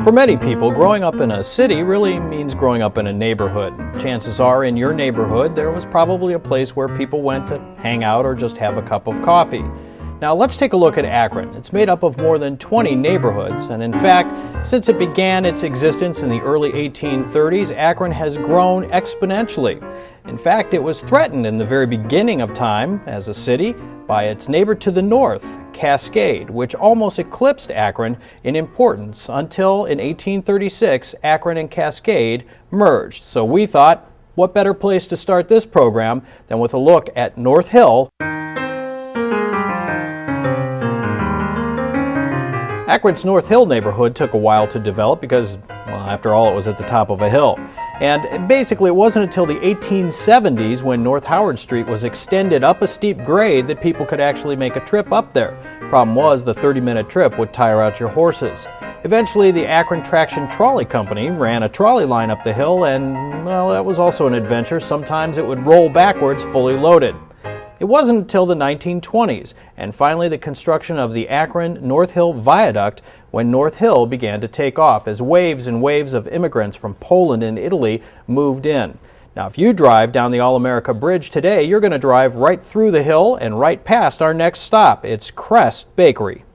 For many people, growing up in a city really means growing up in a neighborhood. Chances are in your neighborhood there was probably a place where people went to hang out or just have a cup of coffee. Now let's take a look at Akron. It's made up of more than 20 neighborhoods, and in fact, since it began its existence in the early 1830s, Akron has grown exponentially. In fact, it was threatened in the very beginning of time as a city by its neighbor to the north, Cascade, which almost eclipsed Akron in importance until in 1836 Akron and Cascade merged. So we thought, what better place to start this program than with a look at North Hill. Akron's North Hill neighborhood took a while to develop because, well, after all, it was at the top of a hill. And basically it wasn't until the 1870s when North Howard Street was extended up a steep grade that people could actually make a trip up there. Problem was, the 30-minute trip would tire out your horses. Eventually, the Akron Traction Trolley Company ran a trolley line up the hill, and, well, that was also an adventure. Sometimes it would roll backwards fully loaded. It wasn't until the 1920s, and finally the construction of the Akron North Hill Viaduct, when North Hill began to take off as waves and waves of immigrants from Poland and Italy moved in. Now, if you drive down the All-America Bridge today, you're going to drive right through the hill and right past our next stop. It's Crest Bakery.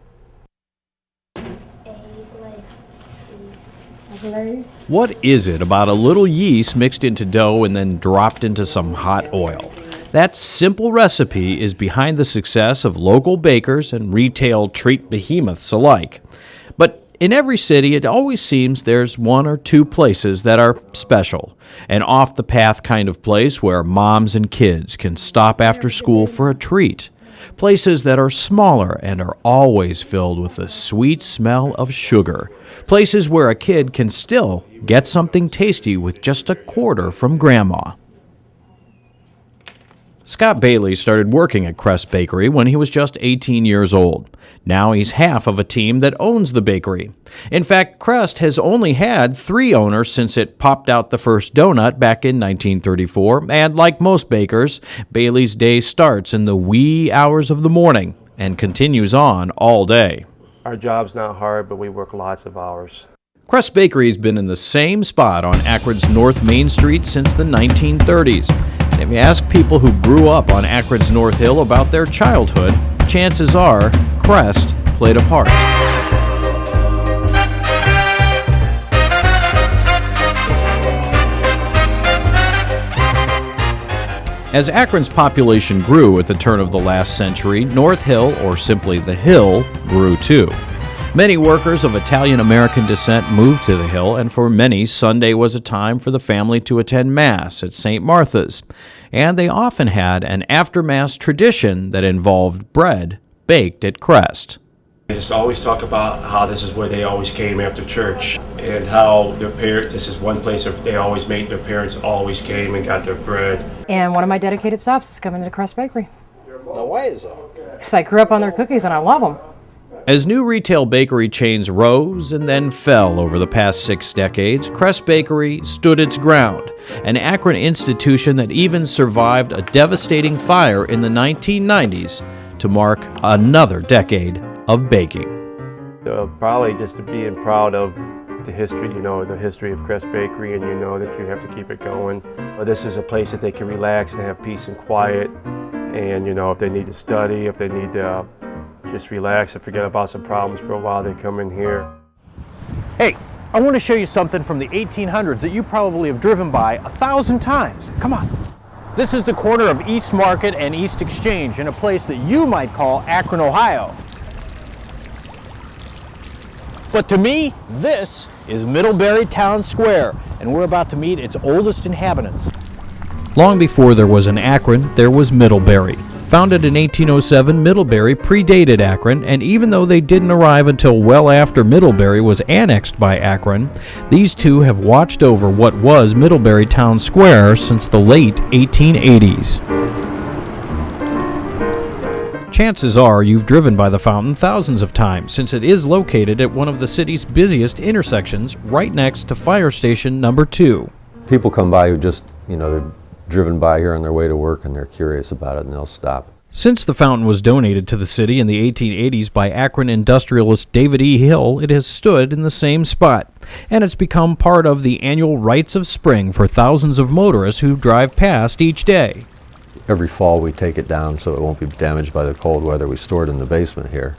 What is it about a little yeast mixed into dough and then dropped into some hot oil? That simple recipe is behind the success of local bakers and retail treat behemoths alike. But in every city, it always seems there's one or two places that are special, an off-the-path kind of place where moms and kids can stop after school for a treat. Places that are smaller and are always filled with the sweet smell of sugar. Places where a kid can still get something tasty with just a quarter from Grandma. Scott Bailey started working at Crest Bakery when he was just 18 years old. Now he's half of a team that owns the bakery. In fact, Crest has only had 3 owners since it popped out the first donut back in 1934, and like most bakers, Bailey's day starts in the wee hours of the morning and continues on all day. Our job's not hard, but we work lots of hours. Crest Bakery has been in the same spot on Akron's North Main Street since the 1930s. If you ask people who grew up on Akron's North Hill about their childhood, chances are Crest played a part. As Akron's population grew at the turn of the last century, North Hill, or simply the Hill, grew too. Many workers of Italian-American descent moved to the Hill, and for many, Sunday was a time for the family to attend Mass at St. Martha's. And they often had an after-Mass tradition that involved bread baked at Crest. They just always talk about how this is where they always came after church, and how their parents, this is one place that they always made, their parents always came and got their bread. And one of my dedicated stops is coming to Crest Bakery. Now, why is that? Because I grew up on their cookies and I love them. As new retail bakery chains rose and then fell over the past 6 decades, Crest Bakery stood its ground, an Akron institution that even survived a devastating fire in the 1990s to mark another decade of baking. Probably just being proud of the history, the history of Crest Bakery, and that you have to keep it going. This is a place that they can relax and have peace and quiet, and if they need to study, if they need to just relax and forget about some problems for a while, they come in here. Hey, I want to show you something from the 1800s that you probably have driven by 1,000 times. Come on. This is the corner of East Market and East Exchange in a place that you might call Akron, Ohio. But to me, this is Middlebury Town Square, and we're about to meet its oldest inhabitants. Long before there was an Akron, there was Middlebury. Founded in 1807, Middlebury predated Akron, and even though they didn't arrive until well after Middlebury was annexed by Akron, these two have watched over what was Middlebury Town Square since the late 1880s. Chances are you've driven by the fountain thousands of times, since it is located at one of the city's busiest intersections, right next to Fire Station Number 2. People come by who just, they're driven by here on their way to work and they're curious about it and they'll stop. Since the fountain was donated to the city in the 1880s by Akron industrialist David E. Hill, it has stood in the same spot, and it's become part of the annual rites of spring for thousands of motorists who drive past each day. Every fall we take it down so it won't be damaged by the cold weather. We store it in the basement here.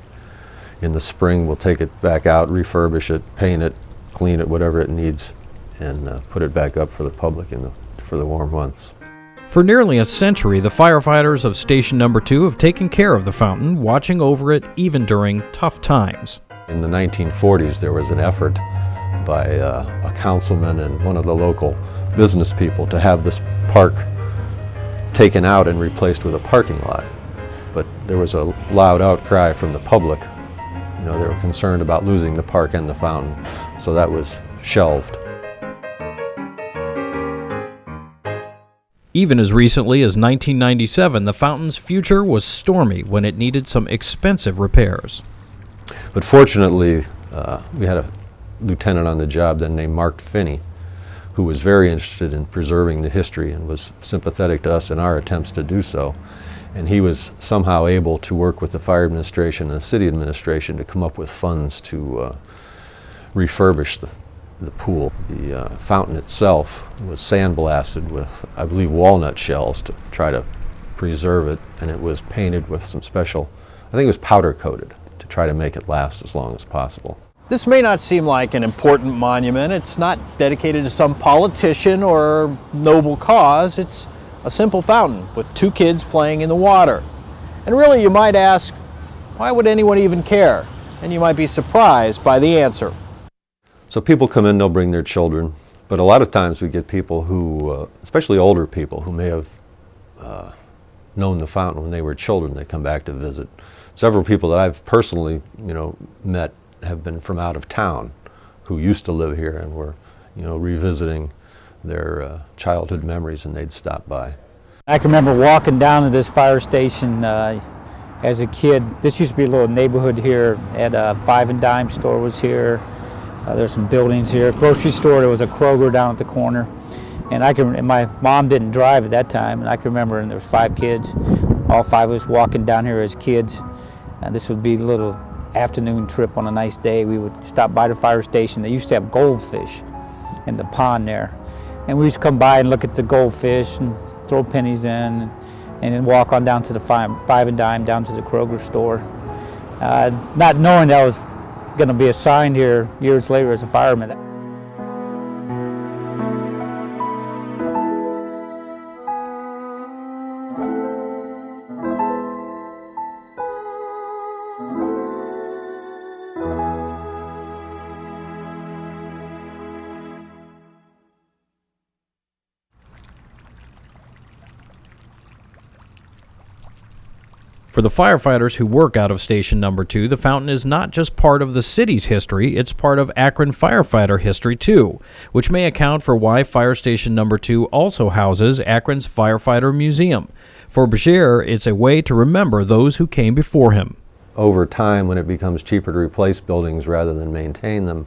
In the spring we'll take it back out, refurbish it, paint it, clean it, whatever it needs, and put it back up for the public for the warm months. For nearly a century, the firefighters of Station Number 2 have taken care of the fountain, watching over it even during tough times. In the 1940s, there was an effort by a councilman and one of the local business people to have this park taken out and replaced with a parking lot. But there was a loud outcry from the public. You know, they were concerned about losing the park and the fountain, so that was shelved. Even as recently as 1997, the fountain's future was stormy when it needed some expensive repairs. But fortunately, we had a lieutenant on the job then named Mark Finney, who was very interested in preserving the history and was sympathetic to us in our attempts to do so. And he was somehow able to work with the fire administration and the city administration to come up with funds to refurbish the pool. The fountain itself was sandblasted with, I believe, walnut shells to try to preserve it, and it was painted with some special, I think it was powder coated, to try to make it last as long as possible. This may not seem like an important monument. It's not dedicated to some politician or noble cause. It's a simple fountain with two kids playing in the water. And really, you might ask, why would anyone even care? And you might be surprised by the answer. So people come in, they'll bring their children, but a lot of times we get people who, especially older people, who may have known the fountain when they were children. They come back to visit. Several people that I've personally, met have been from out of town, who used to live here and were, revisiting their childhood memories, and they'd stop by. I can remember walking down to this fire station as a kid. This used to be a little neighborhood here. At a Five and Dime store was here. There's some buildings here. Grocery store, there was a Kroger down at the corner. And my mom didn't drive at that time, and I can remember, and there was 5 kids. All 5 of us walking down here as kids. And this would be a little afternoon trip on a nice day. We would stop by the fire station. They used to have goldfish in the pond there. And we used to come by and look at the goldfish and throw pennies in, and then walk on down to the Five and Dime, down to the Kroger store. Not knowing that was going to be assigned here years later as a fireman. For the firefighters who work out of Station Number 2, the fountain is not just part of the city's history, it's part of Akron firefighter history too, which may account for why Fire Station Number 2 also houses Akron's Firefighter Museum. For Bashir, it's a way to remember those who came before him. Over time, when it becomes cheaper to replace buildings rather than maintain them,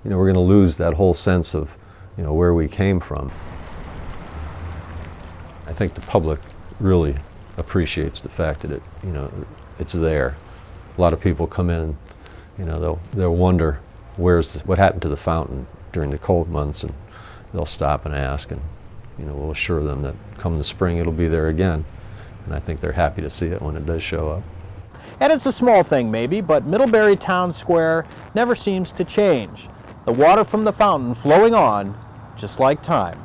we're going to lose that whole sense of, where we came from. I think the public really appreciates the fact that it's there. A lot of people come in, they'll wonder what happened to the fountain during the cold months, and they'll stop and ask, and we'll assure them that come the spring it'll be there again, and I think they're happy to see it when it does show up. And it's a small thing maybe, but Middlebury Town Square never seems to change. The water from the fountain flowing on, just like time.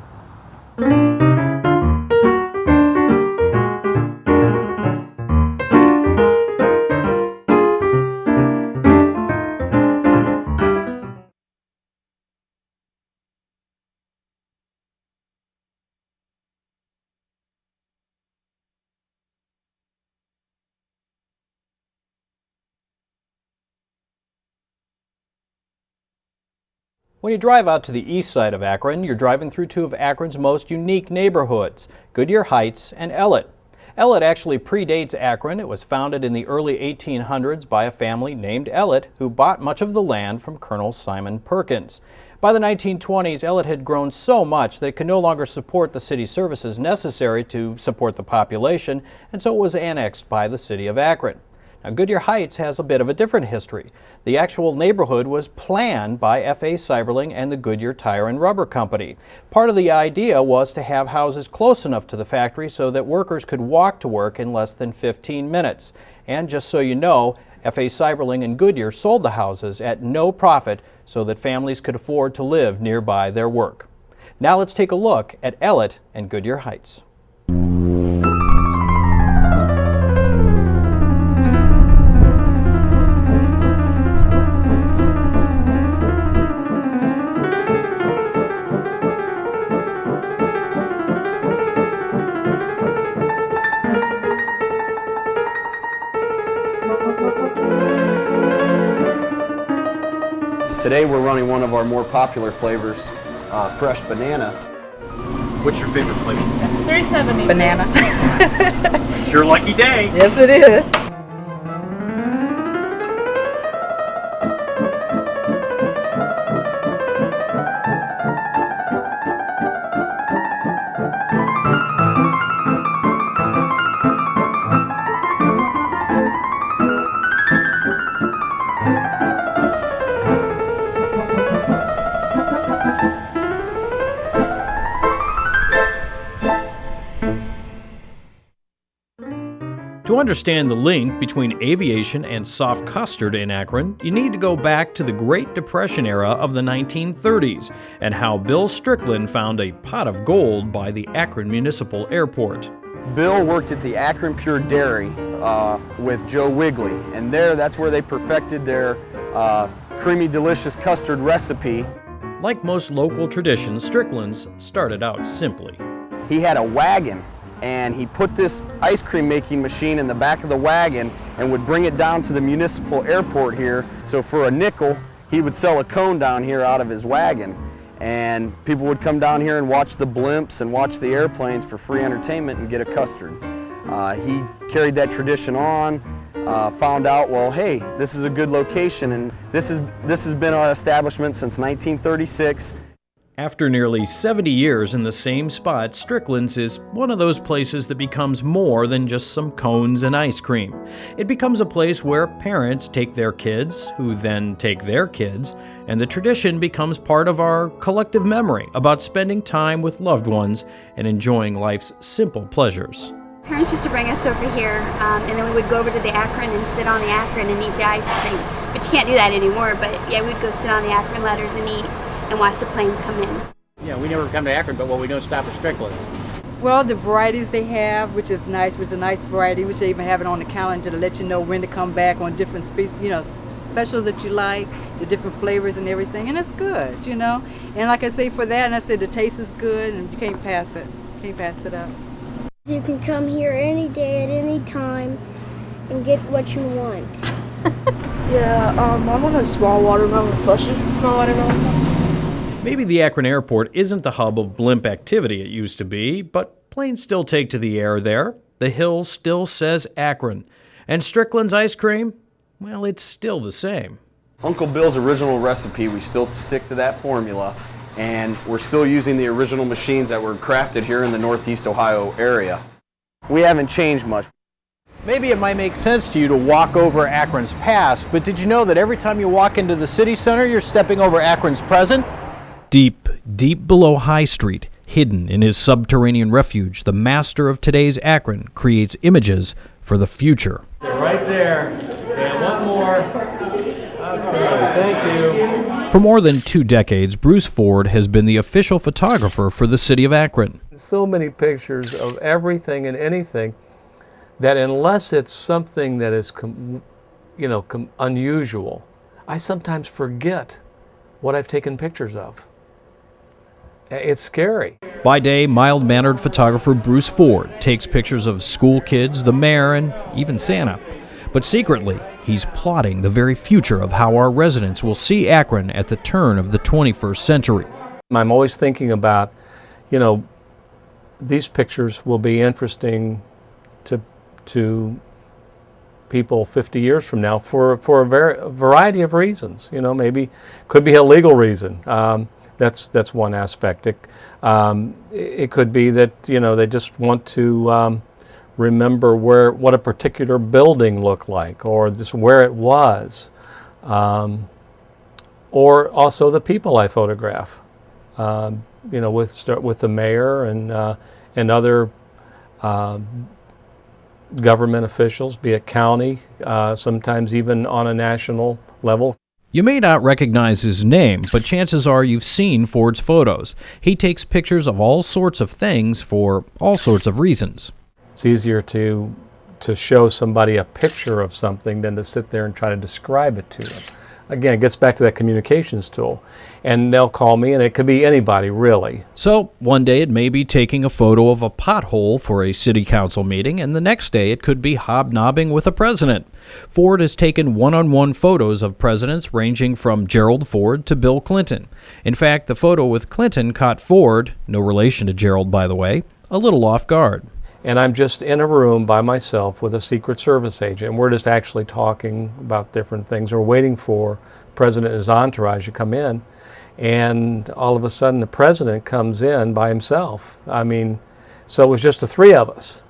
When you drive out to the east side of Akron, you're driving through two of Akron's most unique neighborhoods, Goodyear Heights and Ellet. Ellet actually predates Akron. It was founded in the early 1800s by a family named Ellet who bought much of the land from Colonel Simon Perkins. By the 1920s, Ellet had grown so much that it could no longer support the city services necessary to support the population, and so it was annexed by the city of Akron. Now, Goodyear Heights has a bit of a different history. The actual neighborhood was planned by F.A. Seiberling and the Goodyear Tire and Rubber Company. Part of the idea was to have houses close enough to the factory so that workers could walk to work in less than 15 minutes. And just so you know, F.A. Seiberling and Goodyear sold the houses at no profit so that families could afford to live nearby their work. Now let's take a look at Ellet and Goodyear Heights. Today we're running one of our more popular flavors, fresh banana. What's your favorite flavor? It's $3.70. Banana. It's your lucky day. Yes, it is. To understand the link between aviation and soft custard in Akron, you need to go back to the Great Depression era of the 1930s and how Bill Strickland found a pot of gold by the Akron Municipal Airport. Bill worked at the Akron Pure Dairy with Joe Wigley, and that's where they perfected their creamy, delicious custard recipe. Like most local traditions, Strickland's started out simply. He had a wagon, and he put this ice cream making machine in the back of the wagon and would bring it down to the municipal airport here. So for a nickel, he would sell a cone down here out of his wagon. And people would come down here and watch the blimps and watch the airplanes for free entertainment and get a custard. He carried that tradition on, found out, well, hey, this is a good location, and this has been our establishment since 1936. After nearly 70 years in the same spot, Strickland's is one of those places that becomes more than just some cones and ice cream. It becomes a place where parents take their kids, who then take their kids, and the tradition becomes part of our collective memory about spending time with loved ones and enjoying life's simple pleasures. Parents used to bring us over here, and then we would go over to the Akron and sit on the Akron and eat the ice cream. But you can't do that anymore, but yeah, we'd go sit on the Akron letters and eat and watch the planes come in. Yeah, we never come to Akron, but we don't stop at Strickland's. Well, the varieties they have, which is nice, which is a nice variety, which they even have it on the calendar to let you know when to come back on different specials that you like, the different flavors and everything, and it's good, And like I say, for that, and I said the taste is good, and you can't pass it. Can't pass it up. You can come here any day at any time and get what you want. Yeah, I want a small watermelon slushie. Small watermelon slushie. Maybe the Akron Airport isn't the hub of blimp activity it used to be, but planes still take to the air there. The hill still says Akron. And Strickland's ice cream? Well, it's still the same. Uncle Bill's original recipe, we still stick to that formula, and we're still using the original machines that were crafted here in the Northeast Ohio area. We haven't changed much. Maybe it might make sense to you to walk over Akron's past, but did you know that every time you walk into the city center, you're stepping over Akron's present? Deep, deep below High Street, hidden in his subterranean refuge, the master of today's Akron creates images for the future. They're right there. And one more. Okay, thank you. For more than 2 decades, Bruce Ford has been the official photographer for the city of Akron. So many pictures of everything and anything that unless it's something that is unusual, I sometimes forget what I've taken pictures of. It's scary. By day, mild-mannered photographer Bruce Ford takes pictures of school kids, the mayor, and even Santa. But secretly, he's plotting the very future of how our residents will see Akron at the turn of the 21st century. I'm always thinking about, these pictures will be interesting to people 50 years from now for a variety of reasons. You know, maybe could be a legal reason. That's one aspect. It could be that, you know, they just want to remember what a particular building looked like, or just where it was, or also the people I photograph. You know, with the mayor and other government officials, be it county, sometimes even on a national level. You may not recognize his name, but chances are you've seen Ford's photos. He takes pictures of all sorts of things for all sorts of reasons. It's easier to show somebody a picture of something than to sit there and try to describe it to them. Again, it gets back to that communications tool. And they'll call me, and it could be anybody, really. So one day it may be taking a photo of a pothole for a city council meeting, and the next day it could be hobnobbing with a president. Ford has taken one-on-one photos of presidents ranging from Gerald Ford to Bill Clinton. In fact, the photo with Clinton caught Ford, no relation to Gerald by the way, a little off guard. And I'm just in a room by myself with a Secret Service agent, and we're just actually talking about different things. We're waiting for the president and his entourage to come in, and all of a sudden the president comes in by himself. I mean, so it was just the three of us.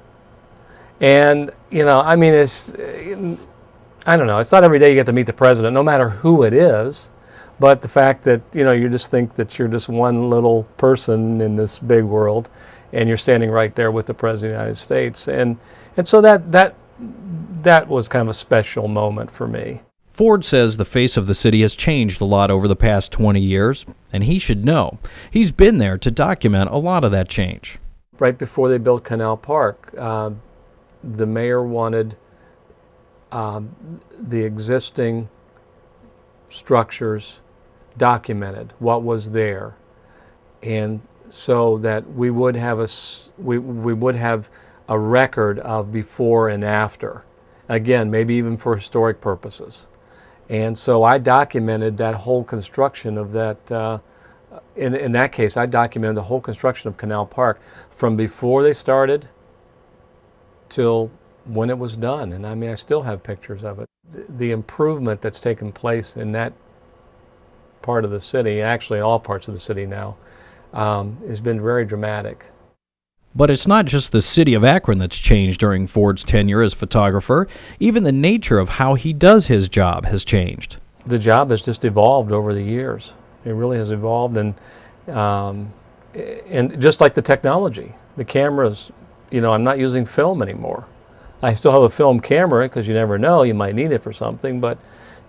And, you know, I mean, I don't know, it's not every day you get to meet the president, no matter who it is, but the fact that, you know, you just think that you're just one little person in this big world, and you're standing right there with the President of the United States. And so that was kind of a special moment for me. Ford says the face of the city has changed a lot over the past 20 years, and he should know. He's been there to document a lot of that change. Right before they built Canal Park, the mayor wanted the existing structures documented, what was there, and so that we would have a record of before and after. Again, maybe even for historic purposes. And so I documented that whole construction of that. In that case, I documented the whole construction of Canal Park from before they started till when it was done. And I mean, I still have pictures of it. The improvement that's taken place in that part of the city, actually all parts of the city now, has been very dramatic. But it's not just the city of Akron that's changed during Ford's tenure as photographer. Even the nature of how he does his job has changed. The job has just evolved over the years. It really has evolved, and just like the technology, the cameras, you know, I'm not using film anymore. I still have a film camera because you never know, you might need it for something, but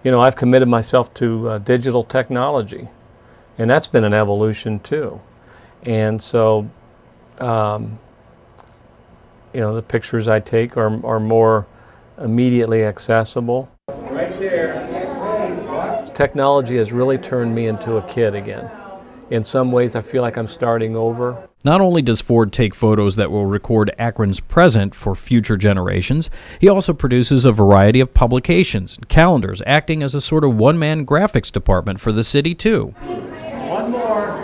you know, I've committed myself to digital technology, and that's been an evolution too. And so, you know, the pictures I take are more immediately accessible. Right there. Technology has really turned me into a kid again. In some ways, I feel like I'm starting over. Not only does Ford take photos that will record Akron's present for future generations, he also produces a variety of publications and calendars, acting as a sort of one-man graphics department for the city, too. One more.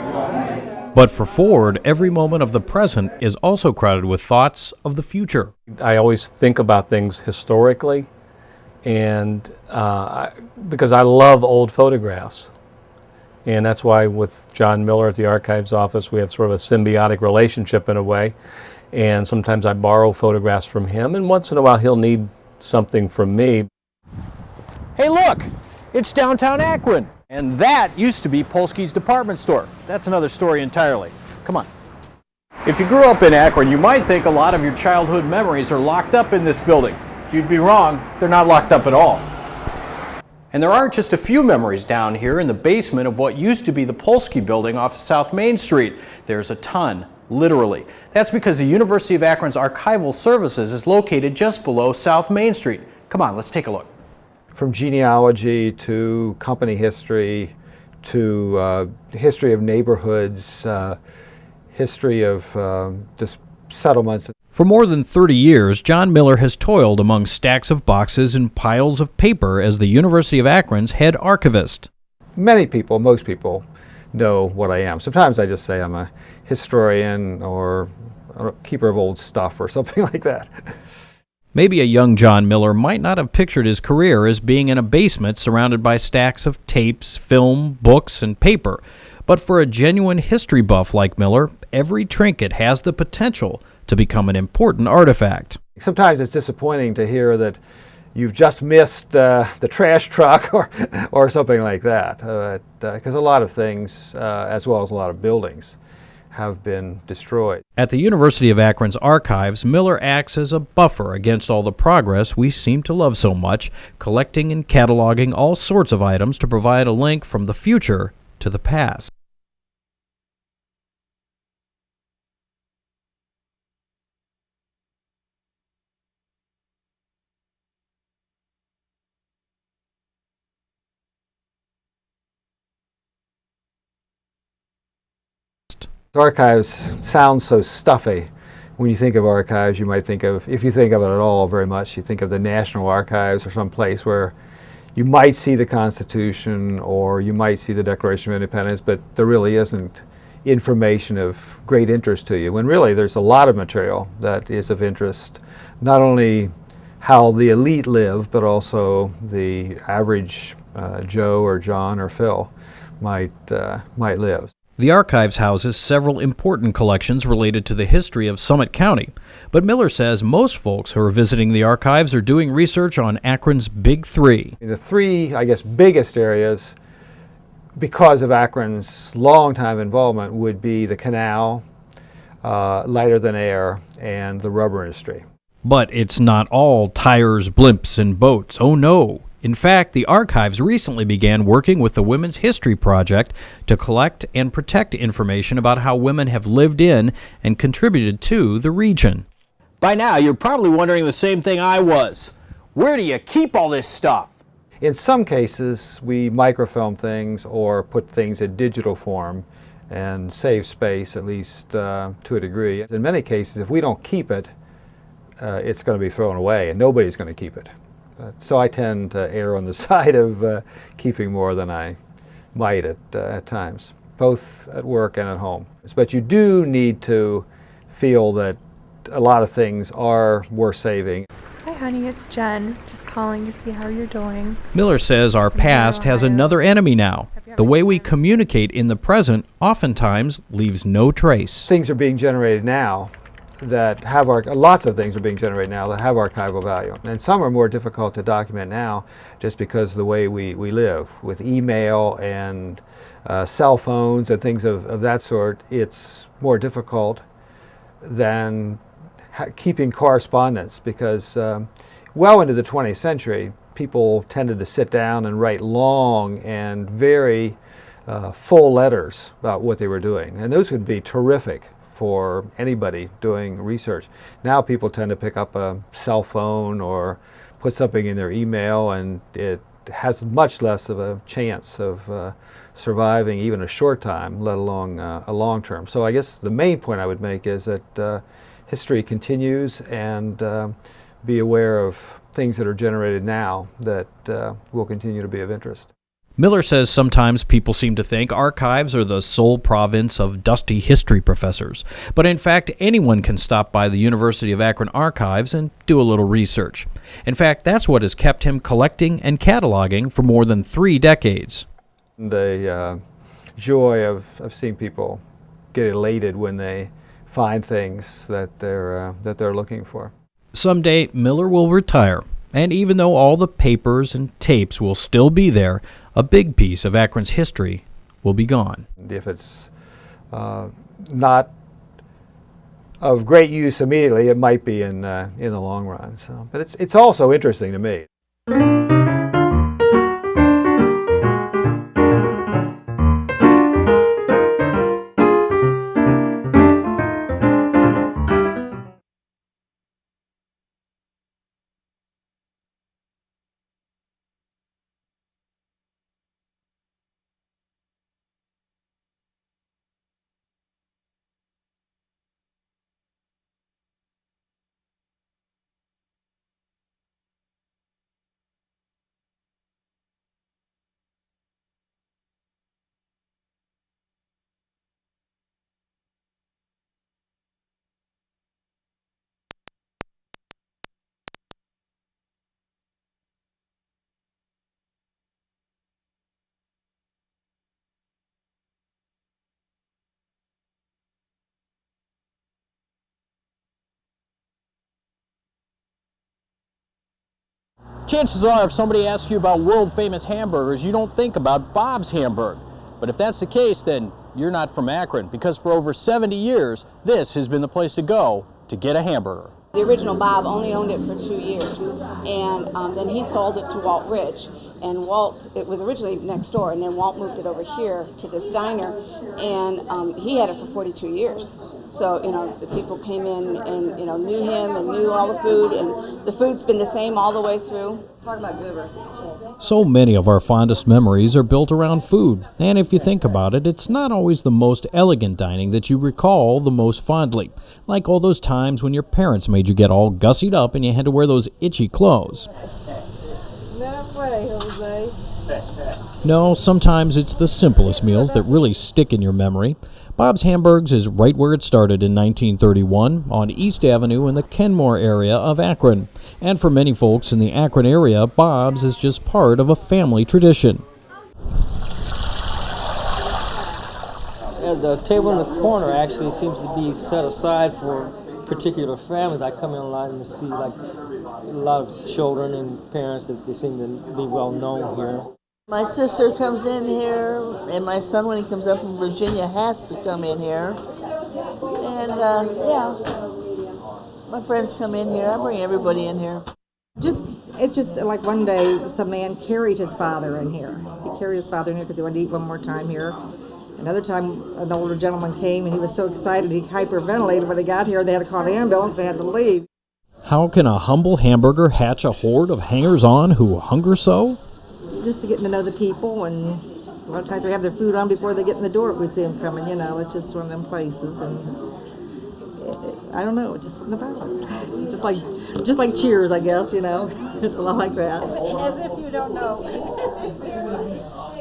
But for Ford, every moment of the present is also crowded with thoughts of the future. I always think about things historically, and because I love old photographs. And that's why with John Miller at the Archives office, we have sort of a symbiotic relationship in a way. And sometimes I borrow photographs from him, and once in a while he'll need something from me. Hey, look! It's downtown Akron! And that used to be Polsky's department store. That's another story entirely. Come on. If you grew up in Akron, you might think a lot of your childhood memories are locked up in this building. You'd be wrong. They're not locked up at all. And there aren't just a few memories down here in the basement of what used to be the Polsky building off of South Main Street. There's a ton, literally. That's because the University of Akron's Archival Services is located just below South Main Street. Come on, let's take a look. From genealogy to company history to history of neighborhoods, history of just settlements. For more than 30 years, John Miller has toiled among stacks of boxes and piles of paper as the University of Akron's head archivist. Many people, most people, know what I am. Sometimes I just say I'm a historian or a keeper of old stuff or something like that. Maybe a young John Miller might not have pictured his career as being in a basement surrounded by stacks of tapes, film, books, and paper. But for a genuine history buff like Miller, every trinket has the potential to become an important artifact. Sometimes it's disappointing to hear that you've just missed the trash truck or something like that, because a lot of things, as well as a lot of buildings, have been destroyed. At the University of Akron's archives, Miller acts as a buffer against all the progress we seem to love so much, collecting and cataloging all sorts of items to provide a link from the future to the past. Archives sound so stuffy. When you think of archives, you might think of, if you think of it at all very much, you think of the National Archives or some place where you might see the Constitution or you might see the Declaration of Independence, but there really isn't information of great interest to you, when really there's a lot of material that is of interest, not only how the elite live, but also the average Joe or John or Phil might live. The archives houses several important collections related to the history of Summit County, but Miller says most folks who are visiting the archives are doing research on Akron's Big Three. The three, I guess, biggest areas, because of Akron's long-time involvement, would be the canal, lighter than air, and the rubber industry. But it's not all tires, blimps, and boats. Oh no! In fact, the archives recently began working with the Women's History Project to collect and protect information about how women have lived in and contributed to the region. By now, you're probably wondering the same thing I was. Where do you keep all this stuff? In some cases, we microfilm things or put things in digital form and save space, at least to a degree. In many cases, if we don't keep it, it's going to be thrown away, and nobody's going to keep it. So I tend to err on the side of keeping more than I might at times, both at work and at home. But you do need to feel that a lot of things are worth saving. Hi honey, it's Jen. Just calling to see how you're doing. Miller says our past has another enemy now. The way we communicate in the present oftentimes leaves no trace. Things are being generated now that have lots of things are being generated now that have archival value, and some are more difficult to document now just because of the way we live with email and cell phones and things of that sort. It's more difficult than keeping correspondence, because well into the 20th century people tended to sit down and write long and very full letters about what they were doing, and those would be terrific for anybody doing research. Now people tend to pick up a cell phone or put something in their email, and it has much less of a chance of surviving even a short time, let alone a long term. So I guess the main point I would make is that history continues, and be aware of things that are generated now that will continue to be of interest. Miller says sometimes people seem to think archives are the sole province of dusty history professors, but in fact anyone can stop by the University of Akron archives and do a little research. In fact, that's what has kept him collecting and cataloging for more than 3 decades. The joy of seeing people get elated when they find things that they're looking for. Someday Miller will retire, and even though all the papers and tapes will still be there, a big piece of Akron's history will be gone. If it's not of great use immediately, it might be in the long run. So, but it's also interesting to me. Chances are, if somebody asks you about world-famous hamburgers, you don't think about Bob's Hamburg. But if that's the case, then you're not from Akron, because for over 70 years, this has been the place to go to get a hamburger. The original Bob only owned it for 2 years, and then he sold it to Walt Rich. And Walt, it was originally next door, and then Walt moved it over here to this diner, and he had it for 42 years. So, you know, the people came in and, you know, knew him and knew all the food, and the food's been the same all the way through. Talk about Goober. So many of our fondest memories are built around food, and if you think about it, it's not always the most elegant dining that you recall the most fondly, like all those times when your parents made you get all gussied up and you had to wear those itchy clothes. Not funny, Jose. No, sometimes it's the simplest meals that really stick in your memory. Bob's Hamburgs is right where it started in 1931 on East Avenue in the Kenmore area of Akron. And for many folks in the Akron area, Bob's is just part of a family tradition. The table in the corner actually seems to be set aside for particular families. I come in a lot and see like a lot of children and parents that they seem to be well known here. My sister comes in here, and my son, when he comes up from Virginia, has to come in here. And yeah, my friends come in here. I bring everybody in here. It's just like one day some man carried his father in here. He carried his father in here because he wanted to eat one more time here. Another time, an older gentleman came, and he was so excited he hyperventilated. When he got here, they had to call an ambulance. They had to leave. How can a humble hamburger hatch a horde of hangers-on who hunger so? Just to get to know the people, and a lot of times we have their food on before they get in the door if we see them coming, you know. It's just one of them places, and I don't know, it's just something about it. Just like Cheers, I guess, you know. It's a lot like that. As if you don't know.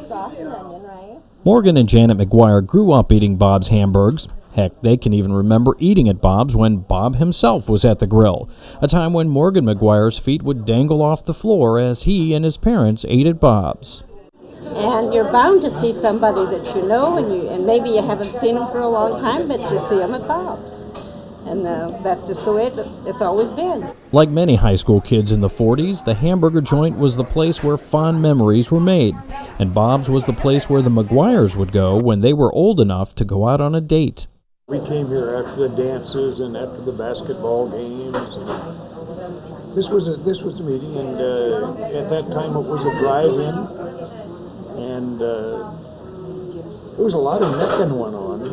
Sauce and onion, right? Morgan and Janet McGuire grew up eating Bob's Hamburgs. Heck, they can even remember eating at Bob's when Bob himself was at the grill, a time when Morgan McGuire's feet would dangle off the floor as he and his parents ate at Bob's. And you're bound to see somebody that you know, and maybe you haven't seen them for a long time, but you see them at Bob's. And that's just the way it's always been. Like many high school kids in the 40s, the hamburger joint was the place where fond memories were made, and Bob's was the place where the McGuires would go when they were old enough to go out on a date. We came here after the dances and after the basketball games. And this was the meeting, and at that time it was a drive-in, and there was a lot of necking went on.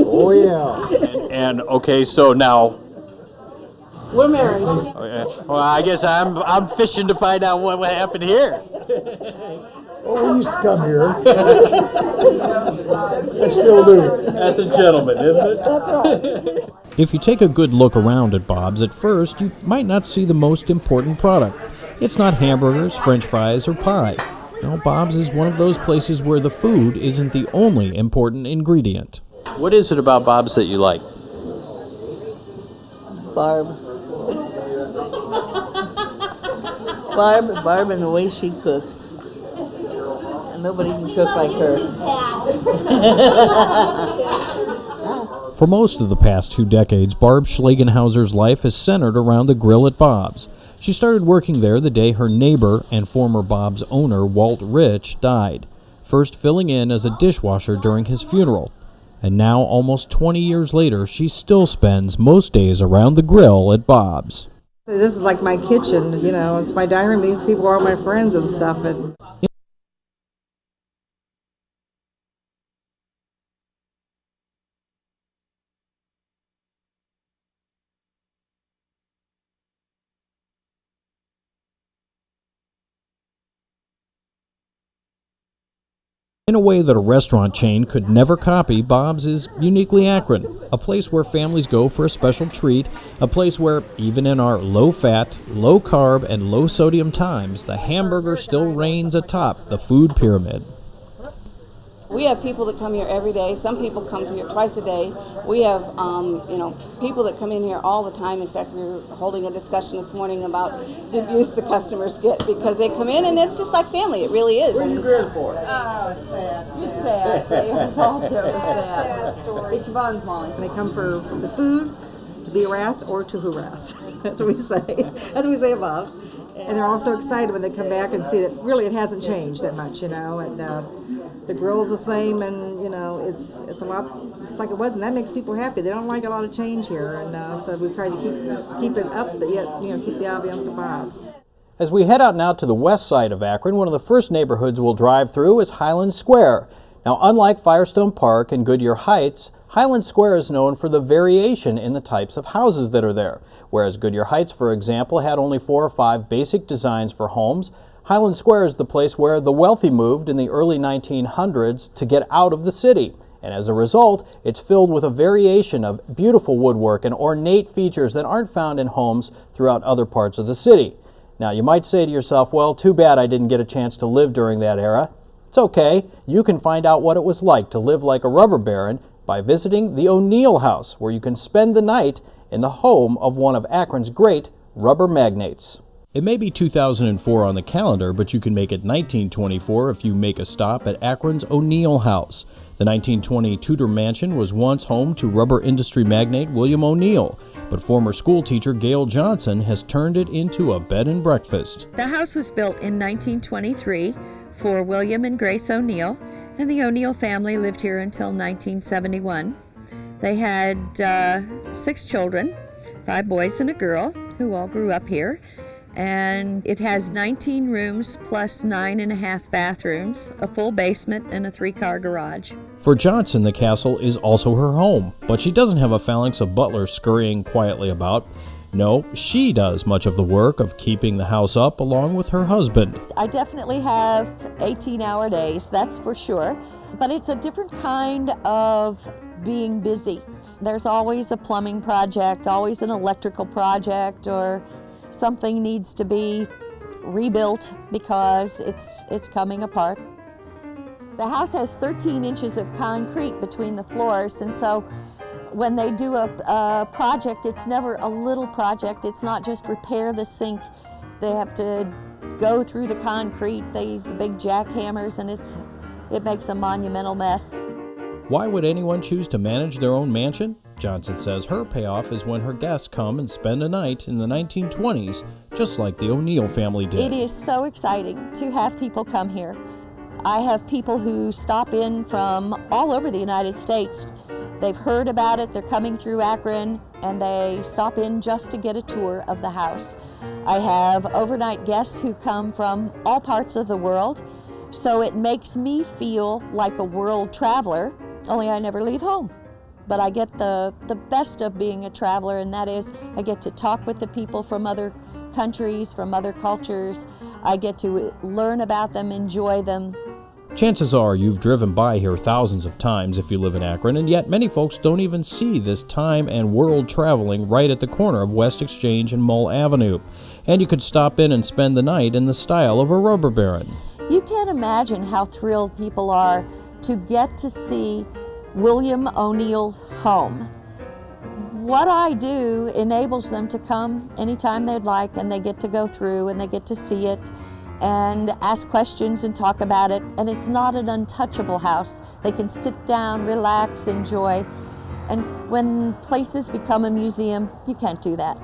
Oh yeah. And okay, so now we're married. Well, I guess I'm fishing to find out what happened here. Oh, we used to come here. I still do. That's a gentleman, isn't it? That's right. If you take a good look around at Bob's at first, you might not see the most important product. It's not hamburgers, french fries, or pie. No, Bob's is one of those places where the food isn't the only important ingredient. What is it about Bob's that you like? Barb and the way she cooks. And nobody can cook like her. For most of the past 2 decades, Barb Schlagenhauser's life has centered around the grill at Bob's. She started working there the day her neighbor and former Bob's owner, Walt Rich, died, first filling in as a dishwasher during his funeral. And now, almost 20 years later, she still spends most days around the grill at Bob's. This is like my kitchen, you know. It's my dining room. These people are all my friends and stuff. And in a way that a restaurant chain could never copy, Bob's is uniquely Akron, a place where families go for a special treat, a place where, even in our low-fat, low-carb, and low-sodium times, the hamburger still reigns atop the food pyramid. We have people that come here every day. Some people come here twice a day. We have, people that come in here all the time. In fact, we were holding a discussion this morning about the abuse the customers get because they come in and it's just like family. It really is. Where are you grill for? Oh, it's sad. It's sad. I told you it was sad. Get your buns, Molly. they come for the food, to be harassed, or to harass. That's what we say. That's what we say above. And they're all so excited when they come back and see that really it hasn't changed that much, and the grill's the same, and it's a lot just like it was, and that makes people happy. They don't like a lot of change here, and so we try to keep it up, but yet keep the ambiance of Bob's. As we head out now to the west side of Akron, one of the first neighborhoods we'll drive through is Highland Square. Now, unlike Firestone Park and Goodyear Heights, Highland Square is known for the variation in the types of houses that are there. Whereas Goodyear Heights, for example, had only 4 or 5 basic designs for homes, Highland Square is the place where the wealthy moved in the early 1900s to get out of the city. And as a result, it's filled with a variation of beautiful woodwork and ornate features that aren't found in homes throughout other parts of the city. Now, you might say to yourself, well, too bad I didn't get a chance to live during that era. It's okay. You can find out what it was like to live like a rubber baron by visiting the O'Neill House, where you can spend the night in the home of one of Akron's great rubber magnates. It may be 2004 on the calendar, but you can make it 1924 if you make a stop at Akron's O'Neill House. The 1920 Tudor mansion was once home to rubber industry magnate William O'Neill, but former schoolteacher Gail Johnson has turned it into a bed and breakfast. The house was built in 1923 for William and Grace O'Neill, and the O'Neill family lived here until 1971. They had 6 children, 5 boys and a girl, who all grew up here. And it has 19 rooms plus 9.5 bathrooms, a full basement, and a 3-car garage. For Johnson, the castle is also her home, but she doesn't have a phalanx of butlers scurrying quietly about. No, she does much of the work of keeping the house up along with her husband. I definitely have 18-hour days, that's for sure, but it's a different kind of being busy. There's always a plumbing project, always an electrical project, or something needs to be rebuilt because it's coming apart. The house has 13 inches of concrete between the floors, and so when they do a project, it's never a little project. It's not just repair the sink. They have to go through the concrete. They use the big jackhammers, and it makes a monumental mess. Why would anyone choose to manage their own mansion? Johnson says her payoff is when her guests come and spend a night in the 1920s, just like the O'Neill family did. It is so exciting to have people come here. I have people who stop in from all over the United States. They've heard about it, they're coming through Akron, and they stop in just to get a tour of the house. I have overnight guests who come from all parts of the world, so it makes me feel like a world traveler, only I never leave home. But I get the best of being a traveler, and that is I get to talk with the people from other countries, from other cultures. I get to learn about them, enjoy them. Chances are you've driven by here thousands of times if you live in Akron, and yet many folks don't even see this time and world traveling right at the corner of West Exchange and Mull Avenue. And you could stop in and spend the night in the style of a rubber baron. You can't imagine how thrilled people are to get to see William O'Neill's home. What I do enables them to come anytime they'd like, and they get to go through and they get to see it and ask questions and talk about it. And it's not an untouchable house. They can sit down, relax, enjoy. And when places become a museum, you can't do that.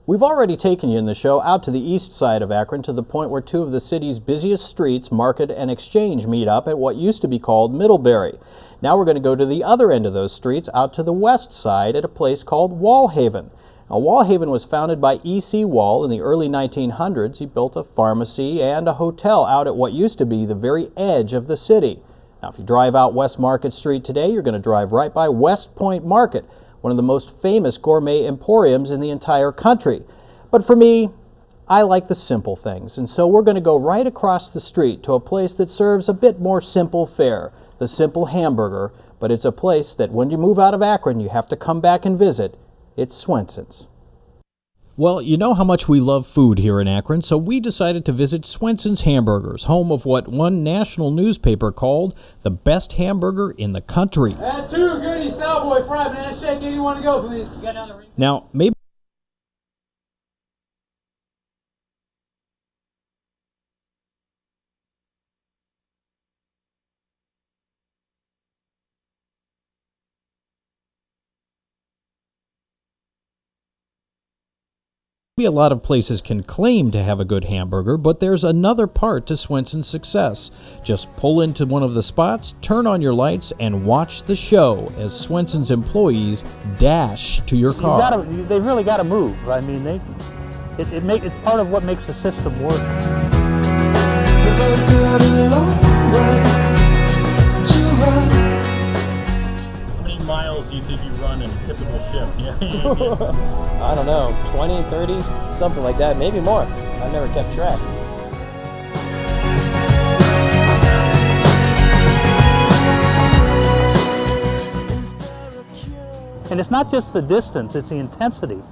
We've already taken you in the show out to the east side of Akron to the point where 2 of the city's busiest streets, Market and Exchange, meet up at what used to be called Middlebury. Now we're going to go to the other end of those streets out to the west side at a place called Wallhaven. Now, Wallhaven was founded by E.C. Wall in the early 1900s. He built a pharmacy and a hotel out at what used to be the very edge of the city. Now, if you drive out West Market Street today, you're going to drive right by West Point Market, one of the most famous gourmet emporiums in the entire country. But for me, I like the simple things, and so we're going to go right across the street to a place that serves a bit more simple fare, the Simple Hamburger, but it's a place that when you move out of Akron, you have to come back and visit. It's Swenson's. Well, you know how much we love food here in Akron, so we decided to visit Swenson's Hamburgers, home of what one national newspaper called the best hamburger in the country. Add 2 goody Cowboy fried banana shake. Anyone to go, please? Now, maybe A lot of places can claim to have a good hamburger, but there's another part to Swenson's success. Just pull into one of the spots, turn on your lights, and watch the show as Swenson's employees dash to your car. They've really got to move. I mean, it's part of what makes the system work. How many miles do you think you run in a typical shift? I don't know, 20, 30, something like that, maybe more. I've never kept track. And it's not just the distance, it's the intensity.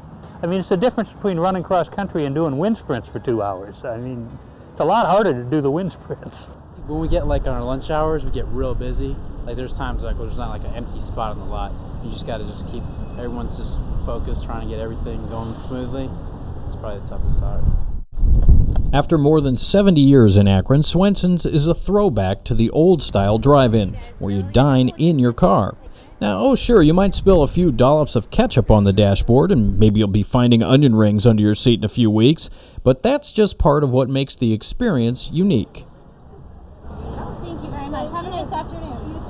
I mean, it's the difference between running cross country and doing wind sprints for 2 hours. I mean, it's a lot harder to do the wind sprints. When we get like on our lunch hours, we get real busy. Like there's times like where there's not like an empty spot on the lot. You just got to just keep, everyone's just focused, trying to get everything going smoothly. It's probably the toughest part. After more than 70 years in Akron, Swenson's is a throwback to the old-style drive-in, where you dine in your car. Now, oh sure, you might spill a few dollops of ketchup on the dashboard, and maybe you'll be finding onion rings under your seat in a few weeks, but that's just part of what makes the experience unique. Thank you very much. Have a nice afternoon. You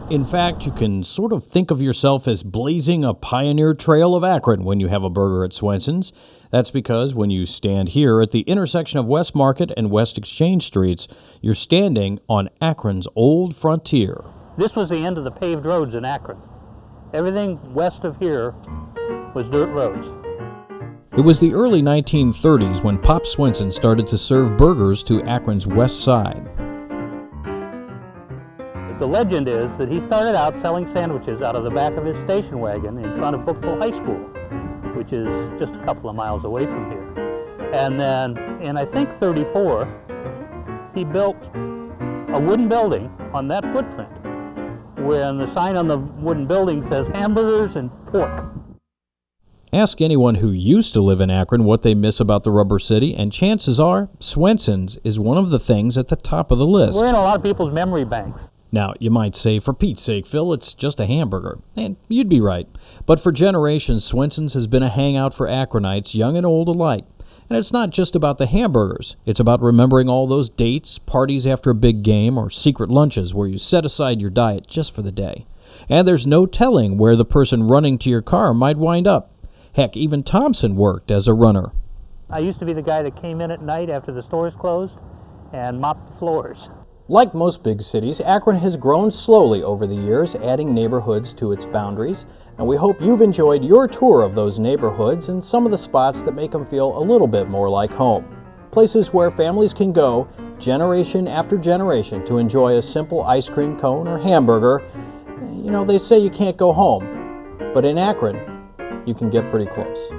too. In fact, you can sort of think of yourself as blazing a pioneer trail of Akron when you have a burger at Swenson's. That's because when you stand here at the intersection of West Market and West Exchange Streets, you're standing on Akron's old frontier. This was the end of the paved roads in Akron. Everything west of here was dirt roads. It was the early 1930s when Pop Swenson started to serve burgers to Akron's west side. The legend is that he started out selling sandwiches out of the back of his station wagon in front of Bookville High School, which is just a couple of miles away from here. And then in, I think, 34, he built a wooden building on that footprint, when the sign on the wooden building says hamburgers and pork. Ask anyone who used to live in Akron what they miss about the Rubber City, and chances are Swenson's is one of the things at the top of the list. We're in a lot of people's memory banks. Now, you might say, for Pete's sake, Phil, it's just a hamburger. And you'd be right. But for generations, Swenson's has been a hangout for Akronites, young and old alike. And it's not just about the hamburgers. It's about remembering all those dates, parties after a big game, or secret lunches where you set aside your diet just for the day. And there's no telling where the person running to your car might wind up. Heck, even Thompson worked as a runner. I used to be the guy that came in at night after the stores closed and mopped the floors. Like most big cities, Akron has grown slowly over the years, adding neighborhoods to its boundaries, and we hope you've enjoyed your tour of those neighborhoods and some of the spots that make them feel a little bit more like home. Places where families can go generation after generation to enjoy a simple ice cream cone or hamburger. You know, they say you can't go home, but in Akron, you can get pretty close.